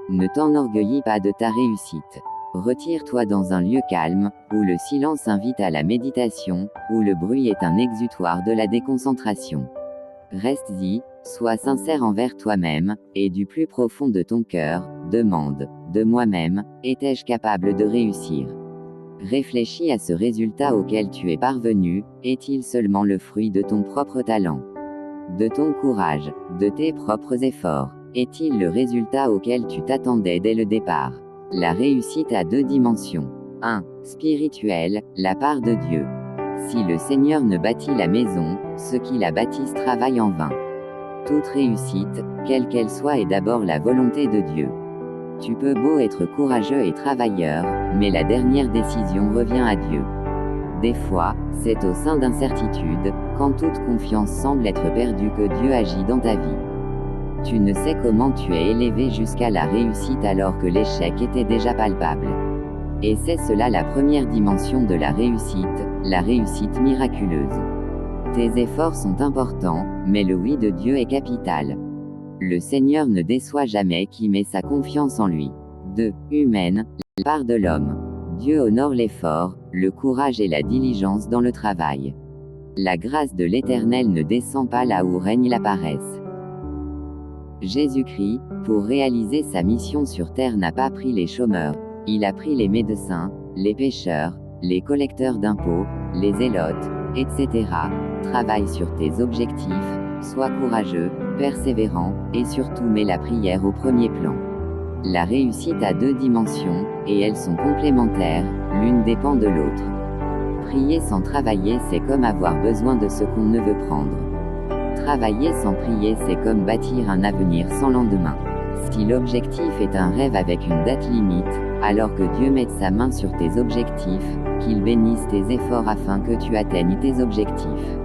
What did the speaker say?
Ne t'enorgueillis pas de ta réussite. Retire-toi dans un lieu calme, où le silence invite à la méditation, où le bruit est un exutoire de la déconcentration. Reste-y, sois sincère envers toi-même, et du plus profond de ton cœur, demande, de moi-même, étais-je capable de réussir ? Réfléchis à ce résultat auquel tu es parvenu, est-il seulement le fruit de ton propre talent ? De ton courage, de tes propres efforts, est-il le résultat auquel tu t'attendais dès le départ ? La réussite a 2 dimensions. 1. Spirituelle, la part de Dieu. Si le Seigneur ne bâtit la maison, ceux qui la bâtissent travaillent en vain. Toute réussite, quelle qu'elle soit, est d'abord la volonté de Dieu. Tu peux beau être courageux et travailleur, mais la dernière décision revient à Dieu. Des fois, c'est au sein d'incertitudes, quand toute confiance semble être perdue, que Dieu agit dans ta vie. Tu ne sais comment tu es élevé jusqu'à la réussite alors que l'échec était déjà palpable. Et c'est cela la première dimension de la réussite miraculeuse. Tes efforts sont importants, mais le oui de Dieu est capital. Le Seigneur ne déçoit jamais qui met sa confiance en lui. 2. Humaine, la part de l'homme. Dieu honore l'effort, le courage et la diligence dans le travail. La grâce de l'Éternel ne descend pas là où règne la paresse. Jésus-Christ, pour réaliser sa mission sur terre, n'a pas pris les chômeurs, il a pris les médecins, les pêcheurs, les collecteurs d'impôts, les zélotes, etc. Travaille sur tes objectifs, sois courageux, persévérant, et surtout mets la prière au premier plan. La réussite a 2 dimensions, et elles sont complémentaires, l'une dépend de l'autre. Prier sans travailler, c'est comme avoir besoin de ce qu'on ne veut prendre. Travailler sans prier, c'est comme bâtir un avenir sans lendemain. Si l'objectif est un rêve avec une date limite, alors que Dieu mette sa main sur tes objectifs, qu'il bénisse tes efforts afin que tu atteignes tes objectifs.